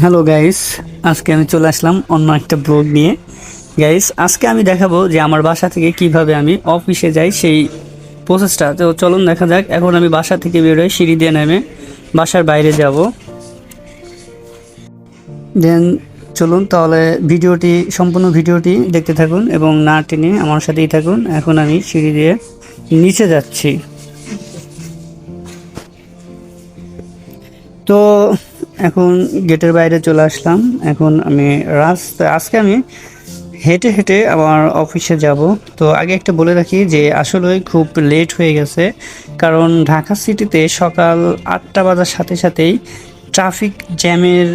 Hello guys, আজকে আমি চলে আসলাম অন্য একটা ব্লগ নিয়ে। গাইস, আজকে আমি দেখাবো যে আমার বাসা থেকে কিভাবে আমি অফিসে যাই সেই প্রসেসটা। তো চলুন দেখা যাক। এখন আমি বাসা থেকে বেরোয় সিঁড়ি দিয়ে নেমে বাসার বাইরে যাব। দেন চলুন তাহলে ভিডিওটি সম্পূর্ণ ভিডিওটি দেখতে থাকুন এবং না টেনে আমার সাথেই থাকুন। এখন আমি সিঁড়ি দিয়ে নিচে যাচ্ছি। তো এখন গেটের বাইরে চলে আসলাম। এখন আমি আজকে আমি হেঁটে হেঁটে আমার অফিসে যাব। তো আগে একটা বলে রাখি যে আসলে খুব লেট হয়ে গেছে, কারণ ঢাকা সিটিতে সকাল 8টা বাজার সাথে সাথেই ট্রাফিক জ্যামের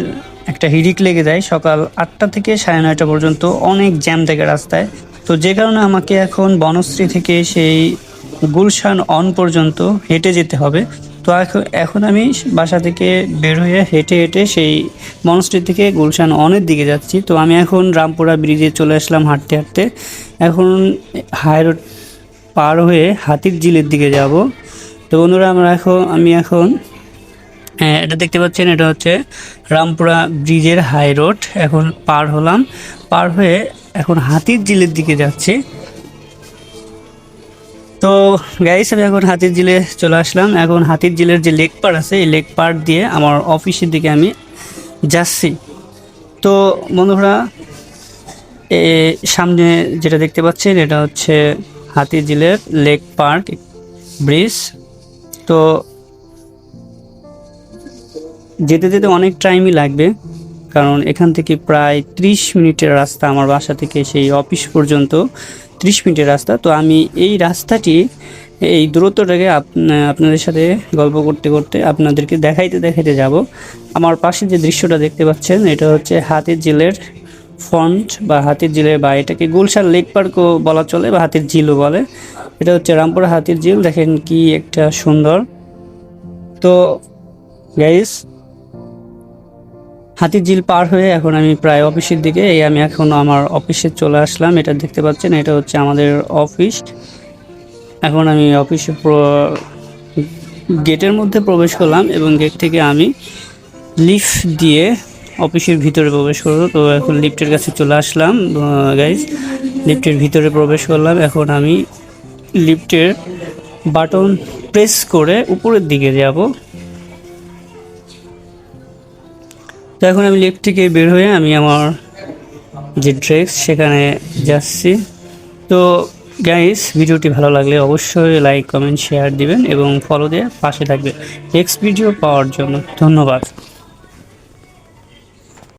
একটা হিড়িক লেগে যায়। সকাল 8টা থেকে 9:30 পর্যন্ত অনেক জ্যাম থাকে রাস্তায়। তো যে কারণে আমাকে এখন বনশ্রী থেকে সেই গুলশান অন পর্যন্ত হেঁটে যেতে হবে। তো এখন আমি বাসা থেকে বের হয়ে হেঁটে হেঁটে সেই বনশ্রী থেকে গুলশান অনের দিকে যাচ্ছি। তো আমি এখন রামপুরা ব্রিজে চলে আসলাম হাঁটতে হাঁটতে। এখন হাই রোড পার হয়ে হাতির ঝিলের দিকে যাব। তো বন্ধুরা, আমি এখন এটা দেখতে পাচ্ছেন, এটা হচ্ছে রামপুরা ব্রিজের হাই রোড। এখন পার হলাম, পার হয়ে এখন হাতির ঝিলের দিকে যাচ্ছি। তো গাইস, আমি এখন হাতির ঝিলে চলে আসলাম। এখন হাতির ঝিলের যে লেক পার আছে, এই লেক পার দিয়ে আমার অফিসের দিকে আমি যাচ্ছি। তো বন্ধুরা, সামনে যেটা দেখতে পাচ্ছেন এটা হচ্ছে হাতির ঝিলের লেক পার্ক ব্রিজ। তো যেতে যেতে অনেক টাইমই লাগবে, কারণ এখান থেকে প্রায় 30 মিনিটের রাস্তা। আমার বাসা থেকে সেই অফিস পর্যন্ত 30 মিনিটের রাস্তা। তো আমি এই রাস্তাটি, এই দূরত্বটাকে আপনাদের সাথে গল্প করতে করতে আপনাদেরকে দেখাইতে দেখাইতে যাব। আমার পাশে যে দৃশ্যটা দেখতে পাচ্ছেন এটা হচ্ছে হাতির ঝিলের ফ্রন্ট বা হাতির ঝিলের, বা এটাকে গুলশান লেক পার্কও বলা চলে বা হাতির ঝিলও বলে। এটা হচ্ছে রামপুরা হাতির ঝিল। দেখেন কি একটা সুন্দর। তো গাইস, হাতির ঝিল পার হয়ে এখন আমি প্রায় অফিসের দিকে, আমি এখন আমার অফিসে চলে আসলাম। এটা দেখতে পাচ্ছেন, এটা হচ্ছে আমাদের অফিস। এখন আমি গেটের মধ্যে প্রবেশ করলাম এবং গেট থেকে আমি লিফট দিয়ে অফিসের ভিতরে প্রবেশ করবো। তো এখন লিফটের কাছে চলে আসলাম গাইজ। লিফটের ভিতরে প্রবেশ করলাম। এখন আমি লিফটের বাটন প্রেস করে উপরের দিকে যাব। তো এখন আমি লিফট থেকে বের হয়ে আমি আমার যে ড্রেস সেখানে যাচ্ছি। তো গাইস, ভিডিওটি ভালো লাগলে অবশ্যই লাইক কমেন্ট শেয়ার দিবেন এবং ফলো দিয়ে পাশে থাকবেন নেক্সট ভিডিও পাওয়ার জন্য। ধন্যবাদ।